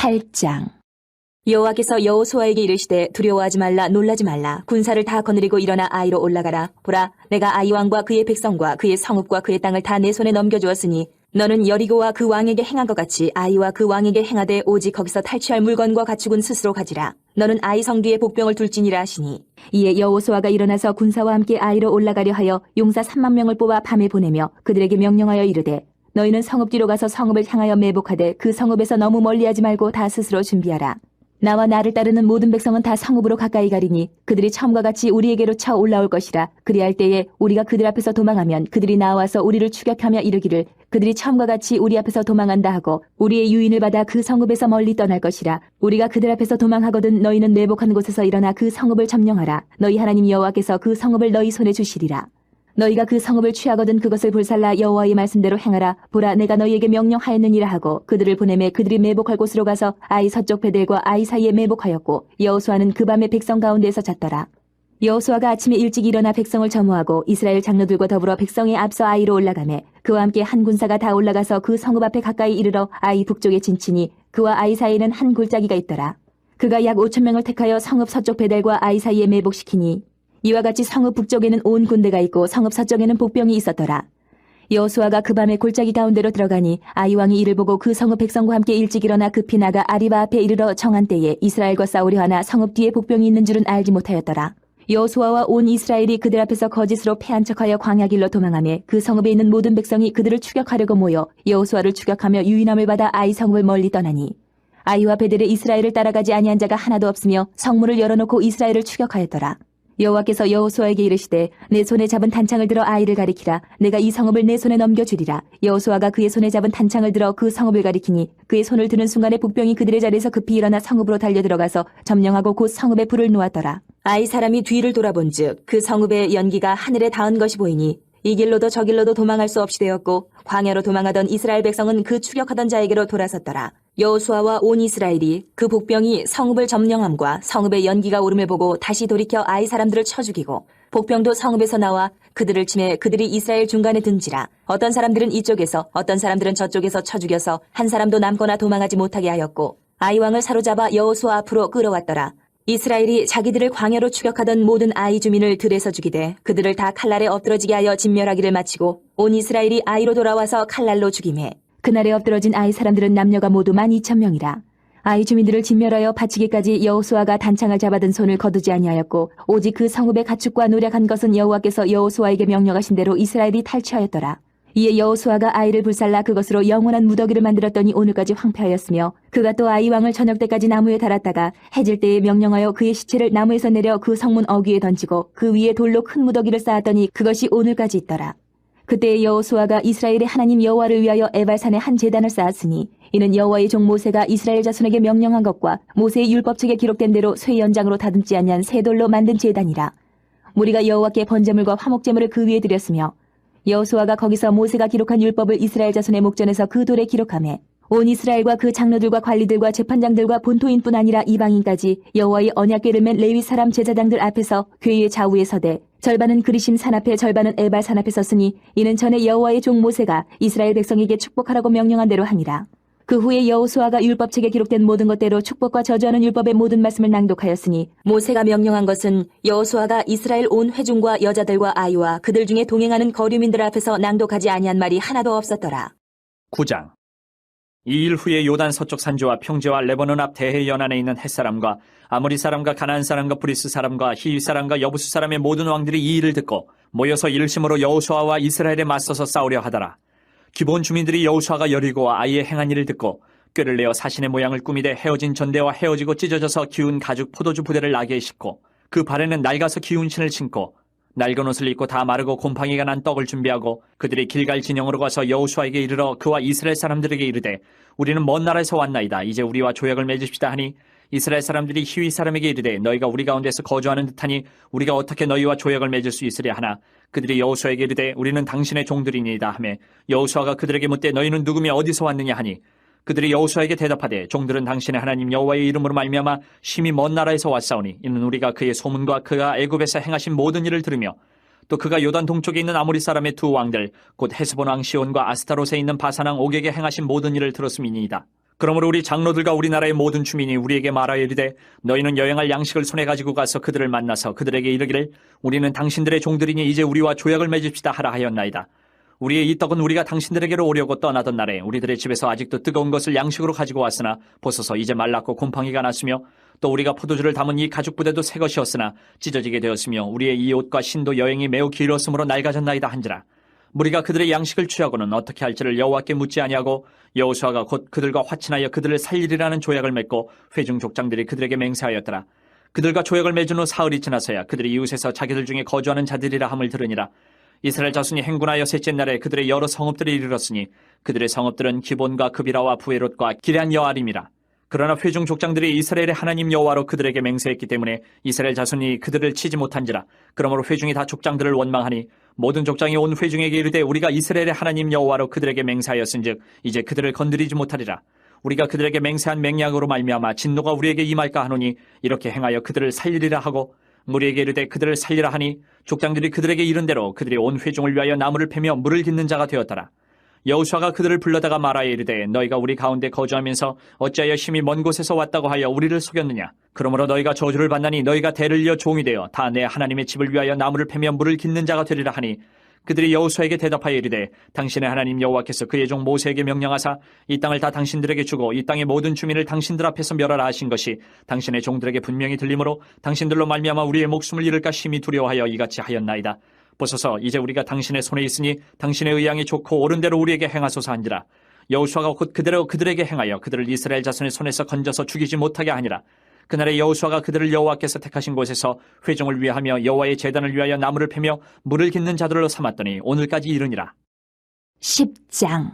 8장. 여호와께서 여호수아에게 이르시되 두려워하지 말라 놀라지 말라 군사를 다 거느리고 일어나 아이로 올라가라. 보라 내가 아이 왕과 그의 백성과 그의 성읍과 그의 땅을 다 내 손에 넘겨주었으니 너는 여리고와 그 왕에게 행한 것 같이 아이와 그 왕에게 행하되 오직 거기서 탈취할 물건과 가축은 스스로 가지라. 너는 아이 성 뒤에 복병을 둘지니라 하시니 이에 여호수아가 일어나서 군사와 함께 아이로 올라가려 하여 용사 3만 명을 뽑아 밤에 보내며 그들에게 명령하여 이르되 너희는 성읍 뒤로 가서 성읍을 향하여 매복하되 그 성읍에서 너무 멀리하지 말고 다 스스로 준비하라. 나와 나를 따르는 모든 백성은 다 성읍으로 가까이 가리니 그들이 처음과 같이 우리에게로 쳐 올라올 것이라. 그리할 때에 우리가 그들 앞에서 도망하면 그들이 나와서 우리를 추격하며 이르기를 그들이 처음과 같이 우리 앞에서 도망한다 하고 우리의 유인을 받아 그 성읍에서 멀리 떠날 것이라. 우리가 그들 앞에서 도망하거든 너희는 매복한 곳에서 일어나 그 성읍을 점령하라. 너희 하나님 여호와께서 그 성읍을 너희 손에 주시리라. 너희가 그 성읍을 취하거든 그것을 불살라 여호와의 말씀대로 행하라. 보라 내가 너희에게 명령하였느니라 하고 그들을 보내매 그들이 매복할 곳으로 가서 아이 서쪽 베델과 아이 사이에 매복하였고 여호수아는 그 밤에 백성 가운데에서 잤더라. 여호수아가 아침에 일찍 일어나 백성을 점호하고 이스라엘 장로들과 더불어 백성에 앞서 아이로 올라가매 그와 함께 한 군사가 다 올라가서 그 성읍 앞에 가까이 이르러 아이 북쪽에 진치니 그와 아이 사이에는 한 골짜기가 있더라. 그가 약 5,000명을 택하여 성읍 서쪽 베델과 아이 사이에 매복시키니 이와 같이 성읍 북쪽에는 온 군대가 있고 성읍 서쪽에는 복병이 있었더라. 여호수아가 그 밤에 골짜기 가운데로 들어가니 아이 왕이 이를 보고 그 성읍 백성과 함께 일찍 일어나 급히 나가 아리바 앞에 이르러 정한 때에 이스라엘과 싸우려 하나 성읍 뒤에 복병이 있는 줄은 알지 못하였더라. 여호수아와 온 이스라엘이 그들 앞에서 거짓으로 패한 척하여 광야 길로 도망하며 그 성읍에 있는 모든 백성이 그들을 추격하려고 모여 여호수아를 추격하며 유인함을 받아 아이 성읍을 멀리 떠나니 아이와 베델에 이스라엘을 따라가지 아니한 자가 하나도 없으며 성문을 열어놓고 이스라엘을 추격하였더라. 여호와께서 여호수아에게 이르시되 내 손에 잡은 단창을 들어 아이를 가리키라. 내가 이 성읍을 내 손에 넘겨주리라. 여호수아가 그의 손에 잡은 단창을 들어 그 성읍을 가리키니 그의 손을 드는 순간에 북병이 그들의 자리에서 급히 일어나 성읍으로 달려들어가서 점령하고 곧 성읍에 불을 놓았더라. 아이 사람이 뒤를 돌아본즉 그 성읍의 연기가 하늘에 닿은 것이 보이니 이 길로도 저 길로도 도망할 수 없이 되었고 광야로 도망하던 이스라엘 백성은 그 추격하던 자에게로 돌아섰더라. 여호수아와 온 이스라엘이 그 복병이 성읍을 점령함과 성읍의 연기가 오름을 보고 다시 돌이켜 아이 사람들을 쳐 죽이고 복병도 성읍에서 나와 그들을 치매 그들이 이스라엘 중간에 든지라. 어떤 사람들은 이쪽에서 어떤 사람들은 저쪽에서 쳐 죽여서 한 사람도 남거나 도망하지 못하게 하였고 아이 왕을 사로잡아 여호수아 앞으로 끌어왔더라. 이스라엘이 자기들을 광야로 추격하던 모든 아이 주민을 들에서 죽이되 그들을 다 칼날에 엎드러지게 하여 진멸하기를 마치고 온 이스라엘이 아이로 돌아와서 칼날로 죽이매 그날에 엎드러진 아이 사람들은 남녀가 모두 12,000명이라. 아이 주민들을 진멸하여 바치기까지 여호수아가 단창을 잡아든 손을 거두지 아니하였고 오직 그 성읍의 가축과 노력한 것은 여호와께서 여호수아에게 명령하신 대로 이스라엘이 탈취하였더라. 이에 여호수아가 아이를 불살라 그것으로 영원한 무더기를 만들었더니 오늘까지 황폐하였으며 그가 또 아이 왕을 저녁 때까지 나무에 달았다가 해질 때에 명령하여 그의 시체를 나무에서 내려 그 성문 어귀에 던지고 그 위에 돌로 큰 무더기를 쌓았더니 그것이 오늘까지 있더라. 그때 여호수아가 이스라엘의 하나님 여호와를 위하여 에발산에 한 제단을 쌓았으니 이는 여호와의 종 모세가 이스라엘 자손에게 명령한 것과 모세의 율법책에 기록된 대로 쇠 연장으로 다듬지 아니한 새 돌로 만든 제단이라. 무리가 여호와께 번제물과 화목제물을 그 위에 드렸으며 여호수아가 거기서 모세가 기록한 율법을 이스라엘 자손의 목전에서 그 돌에 기록하매 온 이스라엘과 그 장로들과 관리들과 재판장들과 본토인뿐 아니라 이방인까지 여호와의 언약궤를 맨 레위 사람 제사장들 앞에서 궤의 좌우에 서되 절반은 그리심 산 앞에 절반은 에발 산 앞에 섰으니 이는 전에 여호와의 종 모세가 이스라엘 백성에게 축복하라고 명령한 대로 하니라. 그 후에 여호수아가 율법책에 기록된 모든 것대로 축복과 저주하는 율법의 모든 말씀을 낭독하였으니 모세가 명령한 것은 여호수아가 이스라엘 온 회중과 여자들과 아이와 그들 중에 동행하는 거류민들 앞에서 낭독하지 아니한 말이 하나도 없었더라. 9장. 이 일 후에 요단 서쪽 산지와 평지와 레바논 앞 대해 연안에 있는 햇사람과 아모리 사람과 가나안 사람과 브리스 사람과 히위 사람과 여부수 사람의 모든 왕들이 이 일을 듣고 모여서 일심으로 여호수아와 이스라엘에 맞서서 싸우려 하더라. 기본 주민들이 여호수아가 여리고와 아이의 행한 일을 듣고 꾀를 내어 사신의 모양을 꾸미되 헤어진 전대와 헤어지고 찢어져서 기운 가죽 포도주 부대를 나게 싣고 그 발에는 낡아서 기운 신을 신고 낡은 옷을 입고 다 마르고 곰팡이가 난 떡을 준비하고 그들이 길갈 진영으로 가서 여호수아에게 이르러 그와 이스라엘 사람들에게 이르되 우리는 먼 나라에서 왔나이다. 이제 우리와 조약을 맺읍시다 하니 이스라엘 사람들이 히위 사람에게 이르되 너희가 우리 가운데서 거주하는 듯하니 우리가 어떻게 너희와 조약을 맺을 수 있으랴 하나 그들이 여호수아에게 이르되 우리는 당신의 종들이니이다 하매 여호수아가 그들에게 묻되 너희는 누구며 어디서 왔느냐 하니 그들이 여호수아에게 대답하되 종들은 당신의 하나님 여호와의 이름으로 말미암아 심히 먼 나라에서 왔사오니 이는 우리가 그의 소문과 그가 애굽에서 행하신 모든 일을 들으며 또 그가 요단 동쪽에 있는 아모리 사람의 두 왕들 곧 헤스본 왕 시온과 아스타롯에 있는 바산 왕 옥에게 행하신 모든 일을 들었음이니이다. 그러므로 우리 장로들과 우리나라의 모든 주민이 우리에게 말하여 이르되 너희는 여행할 양식을 손에 가지고 가서 그들을 만나서 그들에게 이르기를 우리는 당신들의 종들이니 이제 우리와 조약을 맺읍시다 하라 하였나이다. 우리의 이 떡은 우리가 당신들에게로 오려고 떠나던 날에 우리들의 집에서 아직도 뜨거운 것을 양식으로 가지고 왔으나 보소서 이제 말랐고 곰팡이가 났으며 또 우리가 포도주를 담은 이 가죽 부대도 새 것이었으나 찢어지게 되었으며 우리의 이 옷과 신도 여행이 매우 길었으므로 낡아졌나이다 한지라. 무리가 그들의 양식을 취하고는 어떻게 할지를 여호와께 묻지 아니하고 여호수아가 곧 그들과 화친하여 그들을 살리리라는 조약을 맺고 회중 족장들이 그들에게 맹세하였더라. 그들과 조약을 맺은 후 사흘이 지나서야 그들이 이웃에서 자기들 중에 거주하는 자들이라 함을 들으니라. 이스라엘 자손이 행군하여 셋째 날에 그들의 여러 성읍들이 이르렀으니 그들의 성읍들은 기본과 그비라와 부에롯과 기럇 여아림이라. 그러나 회중 족장들이 이스라엘의 하나님 여호와로 그들에게 맹세했기 때문에 이스라엘 자손이 그들을 치지 못한지라. 그러므로 회중이 다 족장들을 원망하니 모든 족장이 온 회중에게 이르되 우리가 이스라엘의 하나님 여호와로 그들에게 맹세하였은즉 이제 그들을 건드리지 못하리라. 우리가 그들에게 맹세한 맹약으로 말미암아 진노가 우리에게 임할까 하노니 이렇게 행하여 그들을 살리리라 하고 무리에게 이르되 그들을 살리라 하니 족장들이 그들에게 이른 대로 그들이 온 회중을 위하여 나무를 패며 물을 깃는 자가 되었더라. 여호수아가 그들을 불러다가 말하여 이르되 너희가 우리 가운데 거주하면서 어찌하여 심히 먼 곳에서 왔다고 하여 우리를 속였느냐. 그러므로 너희가 저주를 받나니 너희가 대를 이어 종이 되어 다 내 하나님의 집을 위하여 나무를 패며 물을 깃는 자가 되리라 하니 그들이 여호수아에게 대답하여 이르되 당신의 하나님 여호와께서 그의 종 모세에게 명령하사 이 땅을 다 당신들에게 주고 이 땅의 모든 주민을 당신들 앞에서 멸하라 하신 것이 당신의 종들에게 분명히 들리므로 당신들로 말미암아 우리의 목숨을 잃을까 심히 두려워하여 이같이 하였나이다. 보소서 이제 우리가 당신의 손에 있으니 당신의 의향이 좋고 옳은 대로 우리에게 행하소서 한지라. 여호수아가 곧 그대로 그들에게 행하여 그들을 이스라엘 자손의 손에서 건져서 죽이지 못하게 하니라. 그날에 여호수아가 그들을 여호와께서 택하신 곳에서 회중을 위하며 여호와의 제단을 위하여 나무를 패며 물을 깃는 자들로 삼았더니 오늘까지 이르니라. 10장.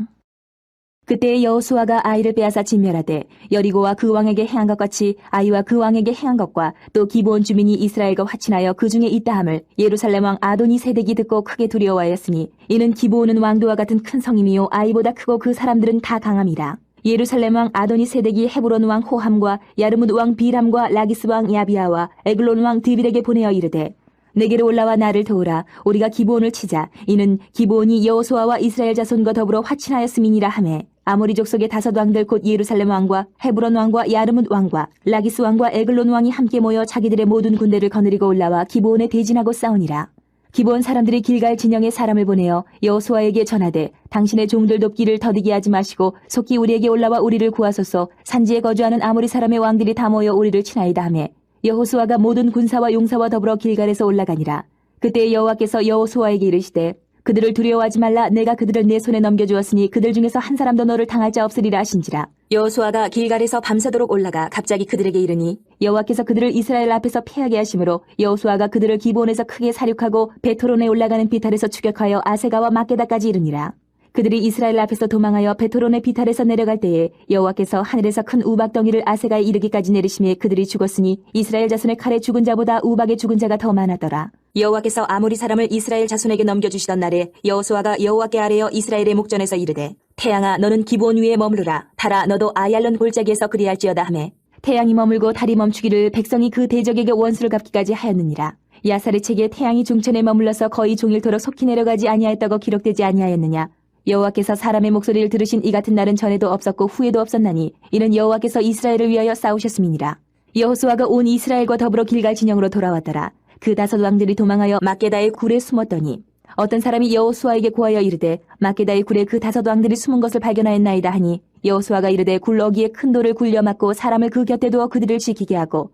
그때 여호수아가 아이를 빼앗아 진멸하되 여리고와 그 왕에게 행한 것 같이 아이와 그 왕에게 행한 것과 또 기브온 주민이 이스라엘과 화친하여 그 중에 있다함을 예루살렘 왕 아도니 세덱이 듣고 크게 두려워하였으니 이는 기브온은 왕도와 같은 큰 성임이요 아이보다 크고 그 사람들은 다 강함이라. 예루살렘 왕 아도니 세덱이 헤브론 왕 호함과 야르뭇 왕 비람과 라기스 왕 야비아와 에글론 왕 드빌에게 보내어 이르되 내게로 올라와 나를 도우라. 우리가 기브온을 치자. 이는 기브온이 여호수아와 이스라엘 자손과 더불어 화친하였음이니라 하매 아모리 족속의 5 왕들 곧 예루살렘 왕과 헤브론 왕과 야르뭇 왕과 라기스 왕과 에글론 왕이 함께 모여 자기들의 모든 군대를 거느리고 올라와 기브온에 대진하고 싸우니라. 기브온 사람들이 길갈 진영에 사람을 보내어 여호수아에게 전하되 당신의 종들 돕기를 더디게 하지 마시고 속히 우리에게 올라와 우리를 구하소서. 산지에 거주하는 아모리 사람의 왕들이 다 모여 우리를 치나이다 하매 여호수아가 모든 군사와 용사와 더불어 길갈에서 올라가니라. 그때 여호와께서 여호수아에게 이르시되 그들을 두려워하지 말라. 내가 그들을 내 손에 넘겨주었으니 그들 중에서 한 사람도 너를 당할 자 없으리라 하신지라. 여호수아가 길갈에서 밤새도록 올라가 갑자기 그들에게 이르니 여호와께서 그들을 이스라엘 앞에서 패하게 하심으로 여호수아가 그들을 기브온에서 크게 사륙하고 베토론에 올라가는 비탈에서 추격하여 아세가와 막게다까지 이르니라. 그들이 이스라엘 앞에서 도망하여 베토론의 비탈에서 내려갈 때에 여호와께서 하늘에서 큰 우박덩이를 아세가에 이르기까지 내리심에 그들이 죽었으니 이스라엘 자손의 칼에 죽은 자보다 우박에 죽은 자가 더 많았더라. 여호와께서 아모리 사람을 이스라엘 자손에게 넘겨주시던 날에 여호수아가 여호와께 아뢰어 이스라엘의 목전에서 이르되 태양아 너는 기브온 위에 머무르라. 달아 너도 아얄론 골짜기에서 그리할지어다 하매 태양이 머물고 달이 멈추기를 백성이 그 대적에게 원수를 갚기까지 하였느니라. 야살의 책에 태양이 중천에 머물러서 거의 종일토록 속히 내려가지 아니하였다고 기록되지 아니하였느냐. 여호와께서 사람의 목소리를 들으신 이 같은 날은 전에도 없었고 후에도 없었나니 이는 여호와께서 이스라엘을 위하여 싸우셨음이니라. 여호수아가 온 이스라엘과 더불어 길갈 진영으로 돌아왔더라. 그 5 왕들이 도망하여 막게다의 굴에 숨었더니 어떤 사람이 여호수아에게 고하여 이르되 막게다의 굴에 그 5 왕들이 숨은 것을 발견하였나이다 하니 여호수아가 이르되 굴러기에 큰 돌을 굴려 막고 사람을 그 곁에 두어 그들을 지키게 하고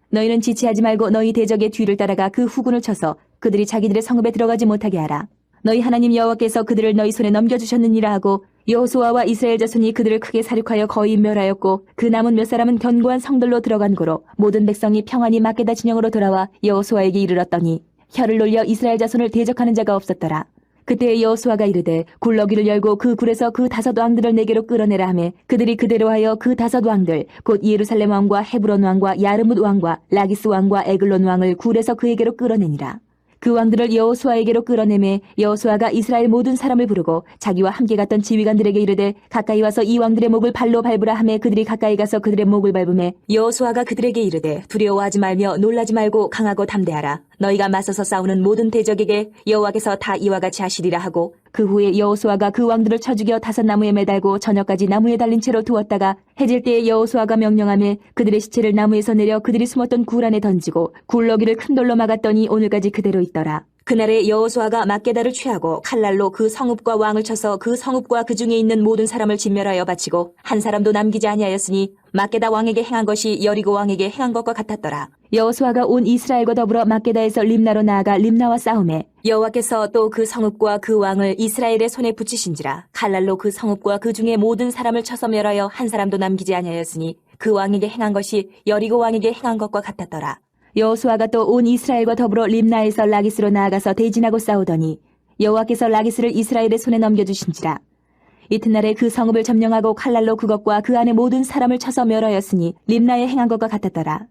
너희는 지체하지 말고 너희 대적의 뒤를 따라가 그 후군을 쳐서 그들이 자기들의 성읍에 들어가지 못하게 하라. 너희 하나님 여호와께서 그들을 너희 손에 넘겨주셨느니라 하고 여호수아와 이스라엘 자손이 그들을 크게 사륙하여 거의 멸하였고 그 남은 몇 사람은 견고한 성들로 들어간 고로 모든 백성이 평안히 막게다 진영으로 돌아와 여호수아에게 이르렀더니 혀를 놀려 이스라엘 자손을 대적하는 자가 없었더라. 그때 여호수아가 이르되 굴러기를 열고 그 굴에서 그 5 왕들을 내게로 끌어내라 하매 그들이 그대로 하여 그 5 왕들 곧 예루살렘 왕과 헤브론 왕과 야르뭇 왕과 라기스 왕과 에글론 왕을 굴에서 그에게로 끌어내니라. 그 왕들을 여호수아에게로 끌어내매 여호수아가 이스라엘 모든 사람을 부르고 자기와 함께 갔던 지휘관들에게 이르되 가까이 와서 이 왕들의 목을 발로 밟으라 하매 그들이 가까이 가서 그들의 목을 밟으매 여호수아가 그들에게 이르되 두려워하지 말며 놀라지 말고 강하고 담대하라. 너희가 맞서서 싸우는 모든 대적에게 여호와께서 다 이와 같이 하시리라 하고 그 후에 여호수아가 그 왕들을 쳐 죽여 다섯 나무에 매달고 저녁까지 나무에 달린 채로 두었다가 해질 때에 여호수아가 명령하며 그들의 시체를 나무에서 내려 그들이 숨었던 굴 안에 던지고 굴러기를 큰 돌로 막았더니 오늘까지 그대로 있더라. 그날에 여호수아가 막게다를 취하고 칼날로 그 성읍과 왕을 쳐서 그 성읍과 그 중에 있는 모든 사람을 진멸하여 바치고 한 사람도 남기지 아니하였으니 막게다 왕에게 행한 것이 여리고 왕에게 행한 것과 같았더라. 여호수아가 온 이스라엘과 더불어 막게다에서 림나로 나아가 림나와 싸우매 여호와께서 또 그 성읍과 그 왕을 이스라엘의 손에 붙이신지라. 칼날로 그 성읍과 그 중에 모든 사람을 쳐서 멸하여 한 사람도 남기지 아니하였으니 그 왕에게 행한 것이 여리고 왕에게 행한 것과 같았더라. 여호수아가 또 온 이스라엘과 더불어 림나에서 라기스로 나아가서 대진하고 싸우더니 여호와께서 라기스를 이스라엘의 손에 넘겨주신지라. 이튿날에 그 성읍을 점령하고 칼날로 그것과 그 안에 모든 사람을 쳐서 멸하였으니 림나에 행한 것과 같았더라.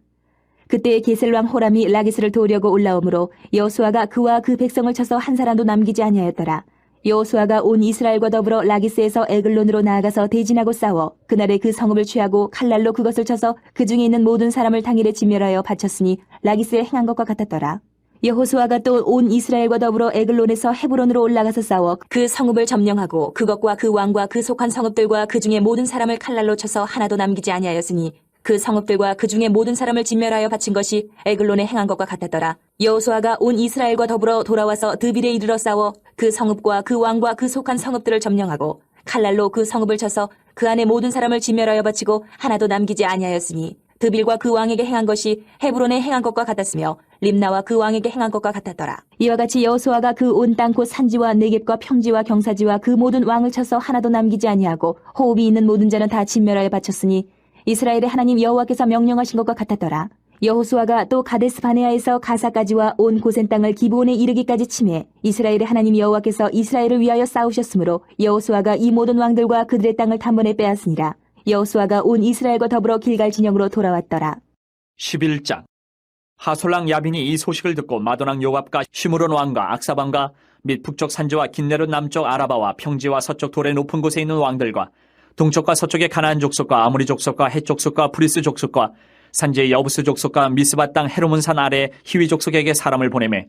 그때 게셀왕 호람이 라기스를 도우려고 올라오므로 여호수아가 그와 그 백성을 쳐서 한 사람도 남기지 아니하였더라. 여호수아가 온 이스라엘과 더불어 라기스에서 에글론으로 나아가서 대진하고 싸워 그날에 그 성읍을 취하고 칼날로 그것을 쳐서 그 중에 있는 모든 사람을 당일에 진멸하여 바쳤으니 라기스에 행한 것과 같았더라. 여호수아가 또 온 이스라엘과 더불어 에글론에서 헤브론으로 올라가서 싸워 그 성읍을 점령하고 그것과 그 왕과 그 속한 성읍들과 그 중에 모든 사람을 칼날로 쳐서 하나도 남기지 아니하였으니 그 성읍들과 그 중에 모든 사람을 진멸하여 바친 것이 에글론에 행한 것과 같았더라. 여호수아가 온 이스라엘과 더불어 돌아와서 드빌에 이르러 싸워 그 성읍과 그 왕과 그 속한 성읍들을 점령하고 칼날로 그 성읍을 쳐서 그 안에 모든 사람을 진멸하여 바치고 하나도 남기지 아니하였으니 드빌과 그 왕에게 행한 것이 헤브론에 행한 것과 같았으며 림나와 그 왕에게 행한 것과 같았더라. 이와 같이 여호수아가 그 온 땅 곧 산지와 네겝과 평지와 경사지와 그 모든 왕을 쳐서 하나도 남기지 아니하고 호흡이 있는 모든 자는 다 진멸하여 바쳤으니 이스라엘의 하나님 여호와께서 명령하신 것과 같았더라. 여호수아가 또 가데스 바네아에서 가사까지와 온 고센 땅을 기브온에 이르기까지 치매 이스라엘의 하나님 여호와께서 이스라엘을 위하여 싸우셨으므로 여호수아가 이 모든 왕들과 그들의 땅을 단번에 빼앗으니라. 여호수아가 온 이스라엘과 더불어 길갈 진영으로 돌아왔더라. 11장. 하솔랑 야빈이 이 소식을 듣고 마도랑 요압과 시므론 왕과 악사방과 및 북쪽 산지와 긴네롯 남쪽 아라바와 평지와 서쪽 돌의 높은 곳에 있는 왕들과 동쪽과 서쪽의 가나안 족속과 아모리 족속과 헷 족속과 브리스 족속과 산지의 여부스 족속과 미스바 땅 헤르몬 산 아래 히위 족속에게 사람을 보내매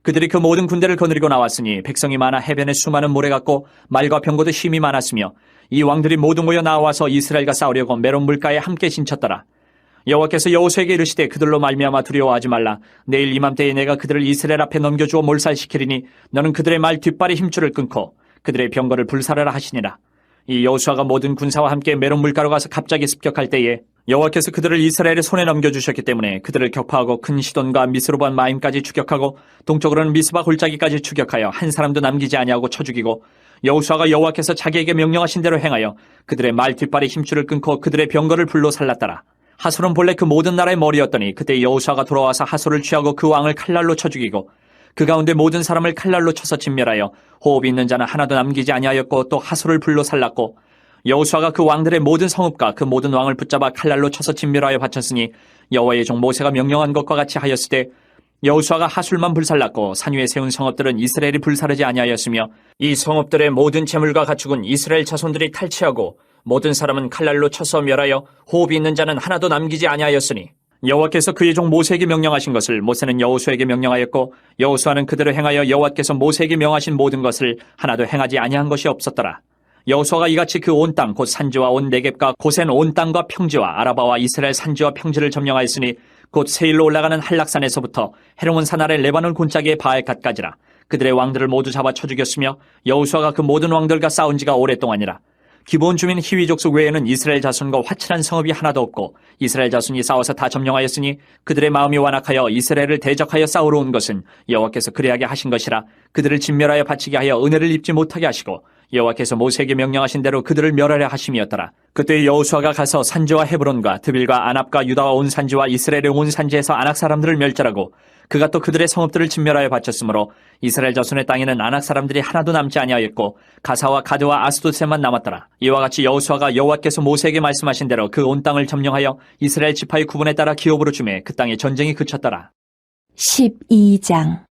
그들이 그 모든 군대를 거느리고 나왔으니 백성이 많아 해변에 수많은 모래 같고 말과 병거도 힘이 많았으며 이 왕들이 모두 모여 나와서 이스라엘과 싸우려고 메론 물가에 함께 진쳤더라. 여호와께서 여호수아에게 이르시되 그들로 말미암아 두려워하지 말라. 내일 이맘때에 내가 그들을 이스라엘 앞에 넘겨주어 몰살시키리니 너는 그들의 말 뒷발의 힘줄을 끊고 그들의 병거를 불사르라 하시니라. 이 여호수아가 모든 군사와 함께 메론 물가로 가서 갑자기 습격할 때에 여호와께서 그들을 이스라엘의 손에 넘겨주셨기 때문에 그들을 격파하고 큰 시돈과 미스로반 마임까지 추격하고 동쪽으로는 미스바 골짜기까지 추격하여 한 사람도 남기지 아니하고 쳐 죽이고 여호수아가 여호와께서 자기에게 명령하신 대로 행하여 그들의 말 뒷발의 힘줄을 끊고 그들의 병거를 불로 살랐더라. 하솔은 본래 그 모든 나라의 머리였더니 그때 여호수아가 돌아와서 하솔을 취하고 그 왕을 칼날로 쳐 죽이고 그 가운데 모든 사람을 칼날로 쳐서 진멸하여 호흡이 있는 자는 하나도 남기지 아니하였고 또 하솔을 불로 살랐고 여호수아가 그 왕들의 모든 성읍과 그 모든 왕을 붙잡아 칼날로 쳐서 진멸하여 바쳤으니 여호와의 종 모세가 명령한 것과 같이 하였으되 여호수아가 하술만 불살랐고 산 위에 세운 성읍들은 이스라엘이 불사르지 아니하였으며 이 성읍들의 모든 재물과 가축은 이스라엘 자손들이 탈취하고 모든 사람은 칼날로 쳐서 멸하여 호흡이 있는 자는 하나도 남기지 아니하였으니 여호와께서 그의 종 모세에게 명령하신 것을 모세는 여호수아에게 명령하였고 여호수아는 그대로 행하여 여호와께서 모세에게 명하신 모든 것을 하나도 행하지 아니한 것이 없었더라. 여호수아가 이같이 그 온 땅 곧 산지와 온 네겝과 고센 온 땅과 평지와 아라바와 이스라엘 산지와 평지를 점령하였으니 곧 세일로 올라가는 한락산에서부터 헤르몬 산 아래 레바논 골짜기의 바알갓까지라. 그들의 왕들을 모두 잡아 쳐 죽였으며 여호수아가 그 모든 왕들과 싸운 지가 오랫동안이라. 기브온 주민 히위 족속 외에는 이스라엘 자손과 화친한 성읍이 하나도 없고 이스라엘 자손이 싸워서 다 점령하였으니 그들의 마음이 완악하여 이스라엘을 대적하여 싸우러 온 것은 여호와께서 그리하게 하신 것이라. 그들을 진멸하여 바치게 하여 은혜를 입지 못하게 하시고 여호와께서 모세에게 명령하신 대로 그들을 멸하려 하심이었더라. 그때 여호수아가 가서 산지와 헤브론과 드빌과 아납과 유다와 온 산지와 이스라엘의 온 산지에서 아낙 사람들을 멸절하고 그가 또 그들의 성읍들을 진멸하여 바쳤으므로 이스라엘 자손의 땅에는 아낙 사람들이 하나도 남지 아니하였고 가사와 가드와 아스도셋만 남았더라. 이와 같이 여호수아가 여호와께서 모세에게 말씀하신 대로 그 온 땅을 점령하여 이스라엘 지파의 구분에 따라 기업으로 주매 그 땅에 전쟁이 그쳤더라. 12장.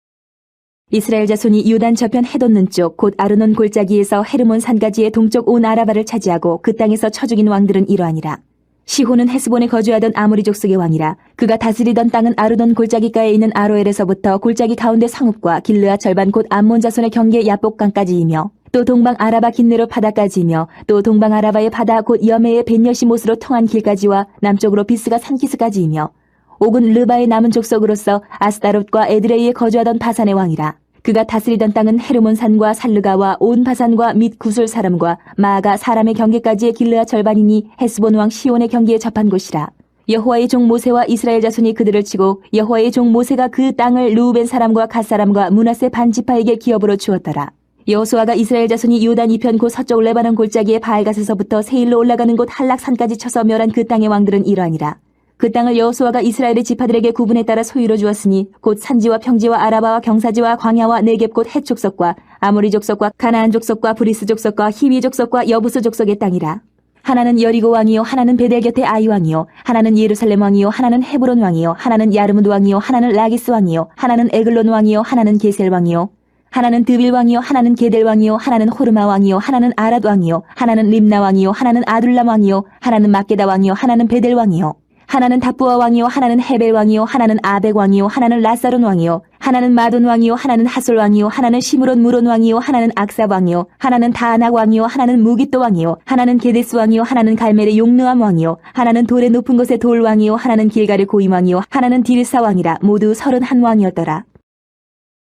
이스라엘 자손이 요단 저편 해돋는 쪽 곧 아르논 골짜기에서 헤르몬 산가지의 동쪽 온 아라바를 차지하고 그 땅에서 쳐 죽인 왕들은 이러하니라. 시혼은 헤스본에 거주하던 아모리 족속의 왕이라. 그가 다스리던 땅은 아르논 골짜기가에 있는 아로엘에서부터 골짜기 가운데 성읍과 길르앗 절반 곧 암몬 자손의 경계 야복강까지이며 또 동방 아라바 긴네로 바다까지이며 또 동방 아라바의 바다 곧 여메의 벤여시못으로 통한 길까지와 남쪽으로 비스가 산키스까지이며 옥은 르바의 남은 족속으로서 아스다롯과 에드레이에 거주하던 바산의 왕이라. 그가 다스리던 땅은 헤르몬 산과 살르가와 온 바산과 및 구술 사람과 마아가 사람의 경계까지의 길르앗 절반이니 헤스본 왕 시온의 경계에 접한 곳이라. 여호와의 종 모세와 이스라엘 자손이 그들을 치고 여호와의 종 모세가 그 땅을 루우벤 사람과 갓 사람과 므낫세 반 지파에게 기업으로 주었더라. 여호수아가 이스라엘 자손이 요단 이편 곧 서쪽 레바논 골짜기의 바알갓에서부터 세일로 올라가는 곳 할락산까지 쳐서 멸한 그 땅의 왕들은 이러하니라. 그 땅을 여호수아가 이스라엘의 지파들에게 구분에 따라 소유로 주었으니 곧 산지와 평지와 아라바와 경사지와 광야와 네겝 곧 헷 족속과 아모리 족속과 가나안 족속과 브리스 족속과 히위 족속과 여부스 족속의 땅이라. 하나는 여리고 왕이요 하나는 베델 곁의 아이 왕이요 하나는 예루살렘 왕이요 하나는 헤브론 왕이요 하나는 야르무드 왕이요 하나는 라기스 왕이요 하나는 에글론 왕이요 하나는 게셀 왕이요 하나는 드빌 왕이요 하나는 게델 왕이요 하나는 호르마 왕이요 하나는 아랏 왕이요 하나는 림나 왕이요 하나는 아둘람 왕이요 하나는 막게다 왕이요 하나는 베델 왕이요 하나는 다부아 왕이요 하나는 헤벨 왕이요 하나는 아벡 왕이요 하나는 라사론 왕이요 하나는 마돈 왕이요 하나는 하솔 왕이요 하나는 시므론 무론 왕이요 하나는 악사 왕이요 하나는 다아낙 왕이요 하나는 무깃도 왕이요 하나는 게데스 왕이요 하나는 갈멜의 용르암 왕이요 하나는 돌의 높은 곳의 돌 왕이요 하나는 길갈의 고임 왕이요 하나는 디르사 왕이라. 모두 31왕이었더라.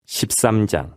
13장.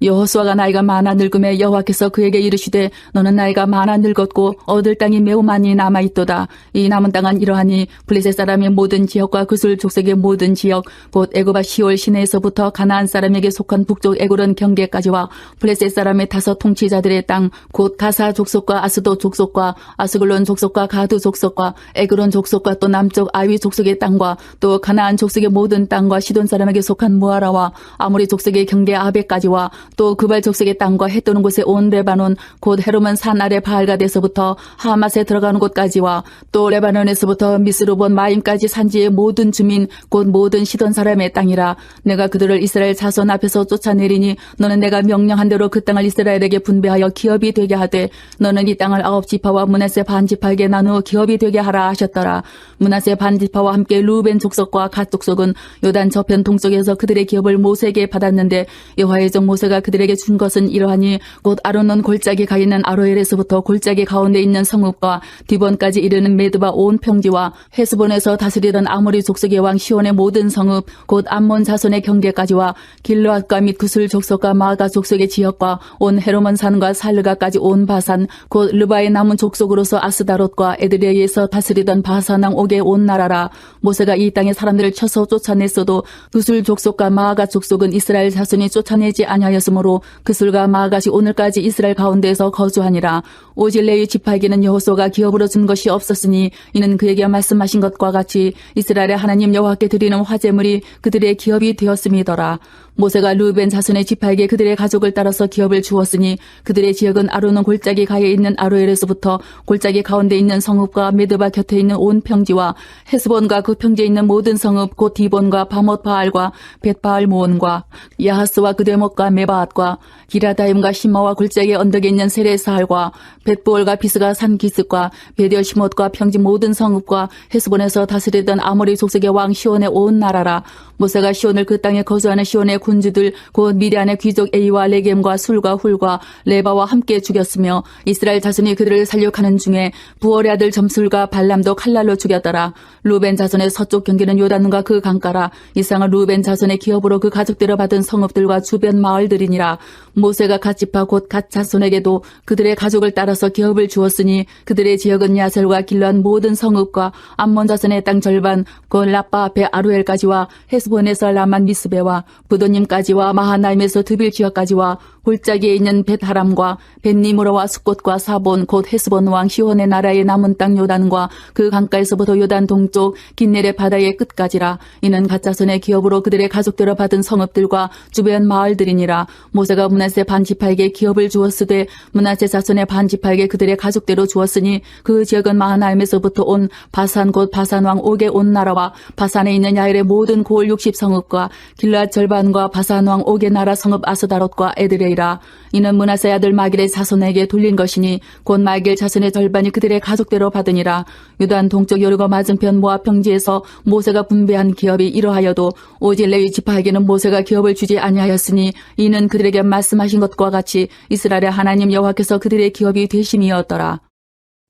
여호수아가 나이가 많아 늙음에 여호와께서 그에게 이르시되 너는 나이가 많아 늙었고 얻을 땅이 매우 많이 남아있도다. 이 남은 땅은 이러하니 블레셋 사람의 모든 지역과 그술 족속의 모든 지역 곧 애굽과 시올 시내에서부터 가나안 사람에게 속한 북쪽 에굴론 경계까지와 블레셋 사람의 5 통치자들의 땅 곧 가사 족속과 아스도 족속과 아스글론 족속과 가드 족속과 에글론 족속과 또 남쪽 아위 족속의 땅과 또 가나안 족속의 모든 땅과 시돈 사람에게 속한 무아라와 아모리 족속의 경계 아베까지와 또 그발 족속의 땅과 해 떠는 곳에 온 레바논 곧 헤르몬 산 아래 바알갓에서부터 하맛에 들어가는 곳까지와 또 레바논에서부터 미스르본 마임까지 산지의 모든 주민 곧 모든 시돈 사람의 땅이라. 내가 그들을 이스라엘 자손 앞에서 쫓아내리니 너는 내가 명령한 대로 그 땅을 이스라엘에게 분배하여 기업이 되게 하되 너는 이 땅을 9지파와 므낫세 반 지파에게 나누어 기업이 되게 하라 하셨더라. 므낫세 반 지파와 함께 루벤 족속과 갓 족속은 요단 저편 동쪽에서 그들의 기업을 모세에게 받았는데 여호와의 종 모세가 그들에게 준 것은 이러하니 곧 아르논 골짜기 가 있는 아로엘에서부터 골짜기 가운데 있는 성읍과 디본까지 이르는 메드바 온 평지와 헤스본에서 다스리던 아모리 족속의 왕 시온의 모든 성읍 곧 암몬 자손의 경계까지와 길르앗과 및 구술 족속과 마가 족속의 지역과 온 헤르몬 산과 살르가까지 온 바산 곧 르바의 남은 족속으로서 아스다롯과 에드레이에서 다스리던 바산 왕 옥의 온 나라라. 모세가 이 땅의 사람들을 쳐서 쫓아냈어도 구술 족속과 마가 족속은 이스라엘 자손이 쫓아내지 아니하였으므로 그술과 마아갓이 오늘까지 이스라엘 가운데에서 거주하니라. 오직 레위 지파에게는 여호수아가 기업으로 준 것이 없었으니 이는 그에게 말씀하신 것과 같이 이스라엘의 하나님 여호와께 드리는 화제물이 그들의 기업이 되었음이더라. 모세가 루벤 자손의 지파에게 그들의 가족을 따라서 기업을 주었으니 그들의 지역은 아르논 골짜기 가에 있는 아로엘에서부터 골짜기 가운데 있는 성읍과 메드바 곁에 있는 온 평지와 헤스본과 그 평지에 있는 모든 성읍 곧 디본과 바못 바알과 벳바알 모온과 야하스와 그 대목과 메바앗과 기라다임과 시마와 골짜기 언덕에 있는 세레사할과 벳보올과 비스가 산 기슭과 베델시못과 평지 모든 성읍과 헤스본에서 다스리던 아모리 족속의 왕 시온의 온 나라라. 모세가 시온을 그 땅에 거주하는 시온의 군주들 곧 미디안의 귀족 에이와 레겜과 술과 훌과 레바와 함께 죽였으며 이스라엘 자손이 그들을 살육하는 중에 부월의 아들 점술과 발람도 칼날로 죽였더라. 루벤 자손의 서쪽 경계는 요단과 그 강가라. 이상은 루벤 자손의 기업으로 그 가족들을 받은 성읍들과 주변 마을들이니라. 모세가 갓 지파 곧 갓 자손에게도 그들의 가족을 따라서 기업을 주었으니 그들의 지역은 야셀과 길르앗 모든 성읍과 암몬 자손의 땅 절반 곧 라빠 앞에 아루엘까지와 헤스본에서 라만 미스베와 부도님까지와 마하나임에서 드빌 지역까지와 골짜기에 있는 벳하람과 벳니무로와 숫곳과 사본 곧 헤스본 왕 시온의 나라의 남은 땅 요단과 그 강가에서부터 요단 동쪽 긴네레 바다의 끝까지라. 이는 갓 자손의 기업으로 그들의 가족들을 받은 성읍들과 주변 마을들이니라. 모세가 므낫세 반지파에게 기업을 주었으되 므낫세 자손의 반지파에게 그들의 가족대로 주었으니 그 지역은 마하나임에서부터 온 바산 곧 바산 왕 옥의 온 나라와 바산에 있는 야일의 모든 고을 60성읍과 길르앗 절반과 왕과 바산 왕 옥의 나라 성읍 아스다롯과 에드레이라. 이는 므낫세 아들 마길의 자손에게 돌린 것이니 곧 마길 자손의 절반이 그들의 가족대로 받으니라. 유단 동쪽 여리고 맞은편 모압 평지에서 모세가 분배한 기업이 이러하여도 오직 레위 지파에게는 모세가 기업을 주지 아니하였으니 이는 그들에게 말씀하신 것과 같이 이스라엘의 하나님 여호와께서 그들의 기업이 되심이었더라.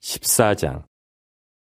14장.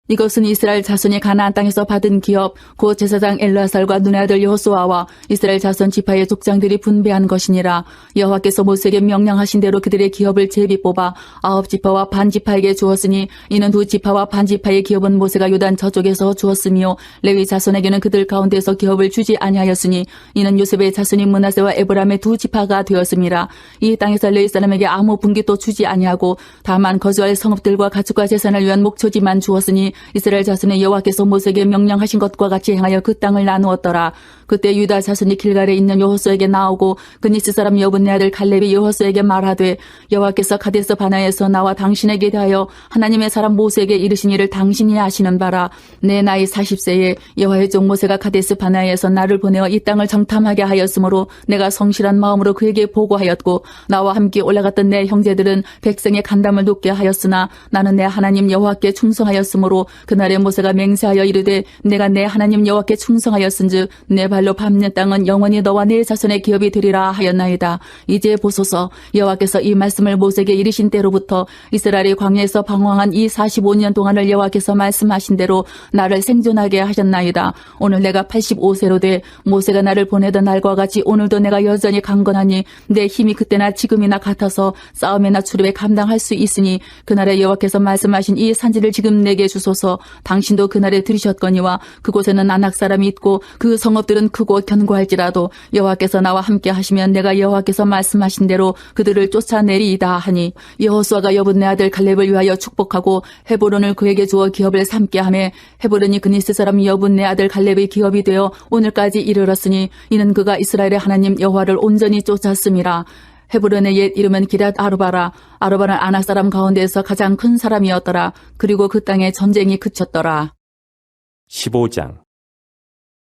이것은 이스라엘 자손이 가나안 땅에서 받은 기업 곧 제사장 엘르아살과 눈의 아들 여호수아와 이스라엘 자손 지파의 족장들이 분배한 것이니라. 여호와께서 모세에게 명령하신 대로 그들의 기업을 제비 뽑아 9지파와 반 지파에게 주었으니 이는 2지파와 반 지파의 기업은 모세가 요단 저쪽에서 주었으며 레위 자손에게는 그들 가운데서 기업을 주지 아니하였으니 이는 요셉의 자손인 므낫세와 에브람의 2지파가 되었습니다. 이 땅에서 레위 사람에게 아무 분깃도 주지 아니하고 다만 거주할 성읍들과 가축과 재산을 위한 목초지만 주었으니 이스라엘 자손의 여호와께서 모세에게 명령하신 것과 같이 행하여 그 땅을 나누었더라. 그때 유다 자손이 길갈에 있는 여호수아에게 나오고 그니스 사람 여분네 아들 갈렙이 여호수아에게 말하되 여호와께서 가데스 바나에서 나와 당신에게 대하여 하나님의 사람 모세에게 이르신 일을 당신이 아시는 바라. 내 나이 40세에 여호와의 종 모세가 가데스 바나에서 나를 보내어 이 땅을 정탐하게 하였으므로 내가 성실한 마음으로 그에게 보고하였고 나와 함께 올라갔던 내 형제들은 백성의 간담을 높게 하였으나 나는 내 하나님 여호와께 충성하였으므로 그날에 모세가 맹세하여 이르되 내가 내 하나님 여호와께 충성하였은즉 내 발로 밟는 땅은 영원히 너와 네 자손의 기업이 되리라 하였나이다. 이제 보소서 여호와께서 이 말씀을 모세에게 이르신 때로부터 이스라엘이 광야에서 방황한 이 45년 동안을 여호와께서 말씀하신 대로 나를 생존하게 하셨나이다. 오늘 내가 85세로 돼 모세가 나를 보내던 날과 같이 오늘도 내가 여전히 강건하니 내 힘이 그때나 지금이나 같아서 싸움이나 출입에 감당할 수 있으니 그날에 여호와께서 말씀하신 이 산지를 지금 내게 주소서. 당신도 그날에 들으셨거니와 그곳에는 아낙 사람이 있고 그 성읍들은 크고 견고할지라도 여호와께서 나와 함께 하시면 내가 여호와께서 말씀하신 대로 그들을 쫓아내리이다 하니 여호수아가 여분네 아들 갈렙을 위하여 축복하고 헤브론을 그에게 주어 기업을 삼게 하매 헤브론이 그니스 사람 여분네 아들 갈렙의 기업이 되어 오늘까지 이르렀으니 이는 그가 이스라엘의 하나님 여호와를 온전히 쫓았음이라. 헤브론의 옛 이름은 기럇 아르바라. 아르바는 아낙 사람 가운데에서 가장 큰 사람이었더라. 그리고 그 땅에 전쟁이 그쳤더라. 15장.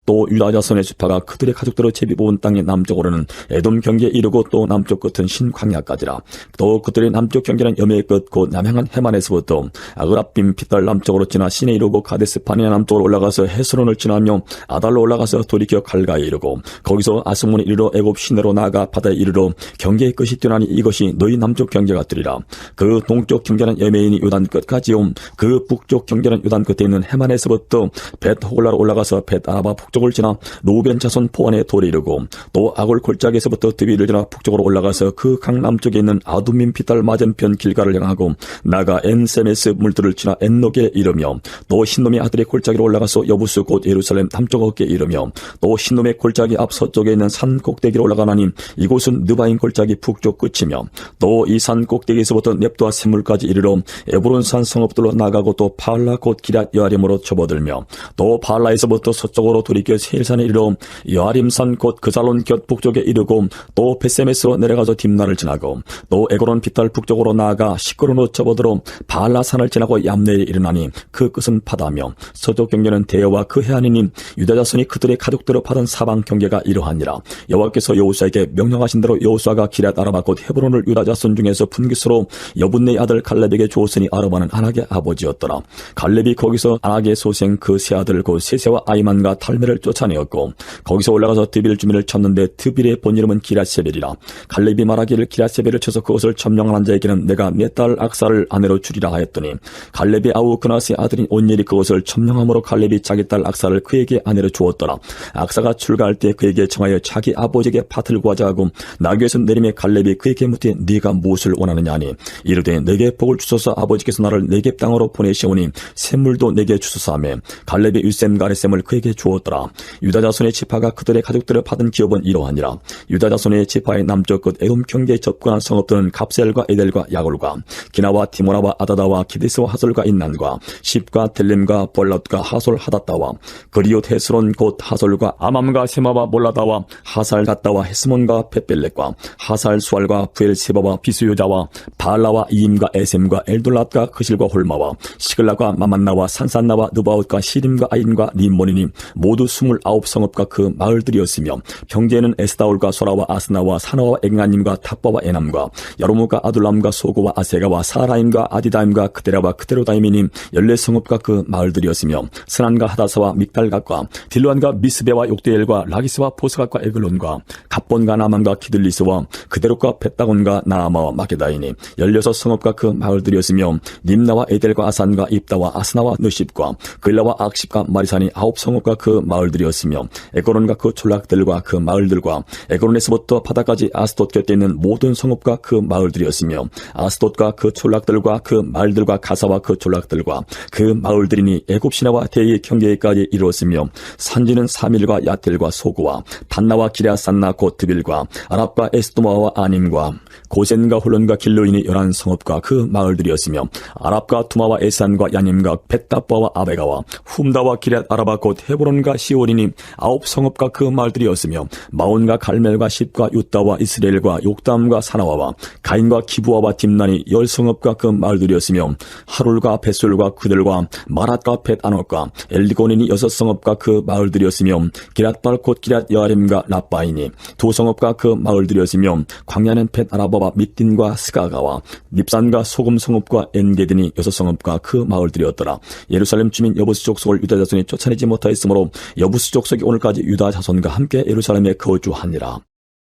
또 유다 자손의 지파가 그들의 가족들을 제비 뽑은 땅의 남쪽으로는 에돔 경계에 이르고 또 남쪽 끝은 신광야까지라. 또 그들의 남쪽 경계는 여매의 끝 곧 남향한 해만에서부터 아그라빔 핏달 남쪽으로 지나 신에 이르고 가데스 바네아 남쪽으로 올라가서 헤스론을 지나며 아달로 올라가서 돌이켜 갈가에 이르고 거기서 아스몬에 이르러 애굽 시내로 나아가 바다에 이르러 경계의 끝이 뛰어나니 이것이 너희 남쪽 경계가 되리라. 그 동쪽 경계는 여매인이 요단 끝까지요. 그 북쪽 경계는 요단 끝에 있는 해만에서부터 벳 호글라로 올라가서 벳 아라바 북쪽을 지나 루벤 자손 포안에 돌에 이르고 또 아골 골짜기에서부터 드비를 지나 북쪽으로 올라가서 그 강남쪽에 있는 아둠민 핏달 맞은편 길가를 향하고 나가 엔세메스 물들을 지나 엔녹에 이르며 또 신놈의 아들의 골짜기로 올라가서 여부스 곧 예루살렘 남쪽 어깨에 이르며 또 신놈의 골짜기 앞 서쪽에 있는 산 꼭대기로 올라가나니 이곳은 느바인 골짜기 북쪽 끝이며 또 이 산 꼭대기에서부터 넵도아 샘물까지 이르러 에브론 산 성읍들로 나가고 또 바알라 곧 기럇 여아림으로 접어들며 또 바알라에서부터 서쪽으로 돌이켜 세일산에 이르러 여아림산 곧 그살론 곁 북쪽에 이르고 또 베세메스로 내려가서 딥나를 지나고 또 에고론 핏달 북쪽으로 나아가 시끄론으로 접어들어 바알라산을 지나고 얌네에 이르나니 그 끝은 바다며 서쪽 경계는 대여와 그 해안이니 유다 자손이 그들의 가족들을 받은 사방 경계가 이러하니라. 여호와께서 여호수아에게 명령하신 대로 여호수아가 기럇 아라바 곧 헤브론을 유다 자손 중에서 분깃으로 여분네 아들 갈렙에게 주었으니 아르바는 아낙의 아버지였더라. 갈렙이 거기서 아낙의 소생 그 세 아들 곧 세세와 아이만과 탈메를 쫓아내었고 거기서 올라가서 드빌 주민을 쳤는데 드빌의 본 이름은 기럇세벨이라. 갈렙이 말하기를 기럇세벨을 쳐서 그것을 점령한 자에게는 내가 내 딸 악사를 아내로 주리라 하였더니 갈렙의 아우 그나스의 아들인 온니엘이 그것을 점령함으로 갈렙이 자기 딸 악사를 그에게 아내로 주었더라. 악사가 출가할 때 그에게 청하여 자기 아버지에게 밭을 구하자 하고 나귀에서 내림에 갈렙이 그에게 묻되 네가 무엇을 원하느냐 하니 이르되 내게 복을 주소서 아버지께서 나를 네겝 땅으로 보내시오니 샘물도 내게 주소서 하매 갈렙이 윗샘 가레샘을 그에게 주었더라. 유다 자손의 지파가 그들의 가족들을 받은 기업은 이러하니라. 유다 자손의 지파의 남쪽 끝 에돔 경계에 접근한 성읍들은 갑셀과 에델과 야골과 기나와 디모나와 아다다와 기데스와 하솔과 인난과 십과 델림과 볼랏과 하솔 하닷다와 그리옷 헤스론 곧 하솔과 아맘과 세마와 몰라다와 하살 닷다와 헤스몬과 벳벨렉과 하살 수알과 부엘세바와 비수요자와 바알라와 이임과 에셈과 엘돌랏과 그실과 홀마와 시글라과 마만나와 산산나와 느바웃과 시림과 아인과 림몬이니 모두 29성읍과 그 마을들이었으며 평지에는 에스다올과 소라와 아스나와 사나와 앵가님과 탑바와 에남과 여로무가 아둘람과 소고와 아세가와 사라임과 아디다임과 그데라와 그데로다임이님 14성읍과 그 마을들이었으며 스난과 하다사와 믹달갓과 딜로안과 미스베와 욕대엘과 라기스와 보스갓과 에글론과 갑본과 나만과 기들리스와 그데롯과 벳다곤과 나아마와 마게다이니 16성읍과 그 마을들이었으며 님나와 에델과 아산과 입다와 아스나와 느십과 글라와 악십과 마리산이 9성읍과 그 마을들이었으며 에고론과 그 촌락들과 그 마을들과 에고론에서부터 바다까지 아스돗 곁에 있는 모든 성읍과 그 마을들이었으며 아스돗과 그 촌락들과 그 마을들과 가사와 그 촌락들과 그 마을들이니 애굽신하와 대의 경계까지 이루었으며 산지는 사밀과 야텔과 소고와 단나와 기랴산나 곧 드빌과 아랍과 에스도마와 아님과 고센과 홀론과 길로인이 11성읍과 그 마을들이었으며 아랍과 투마와 에산과 야님과 벳다바와 아베가와 훔다와 기럇 아라바 곧 헤브론과 시오린이 9성읍과 그 마을들이었으며 마온과 갈멜과 십과 유다와 이스라엘과 욕담과 사나와와 가인과 기부아와 딥난이 10성읍과 그 마을들이었으며 하룰과 벳솔과 그들과 마랏과 벳아노과 엘리고닌이 6성읍과 그 마을들이었으며 기랏발 곧 기랏 여아림과 라바인이 2성읍과 그 마을들이었으며 광야는 벳아라바와 밑딘과 스가가와 닙산과 소금 성읍과 엔게딘이 6성읍과 그 마을들이었더라. 예루살렘 주민 여부수 족속을 유다 자손이 쫓아내지 못하였으므로 여부수 족속이 오늘까지 유다 자손과 함께 예루살렘에 거주하니라.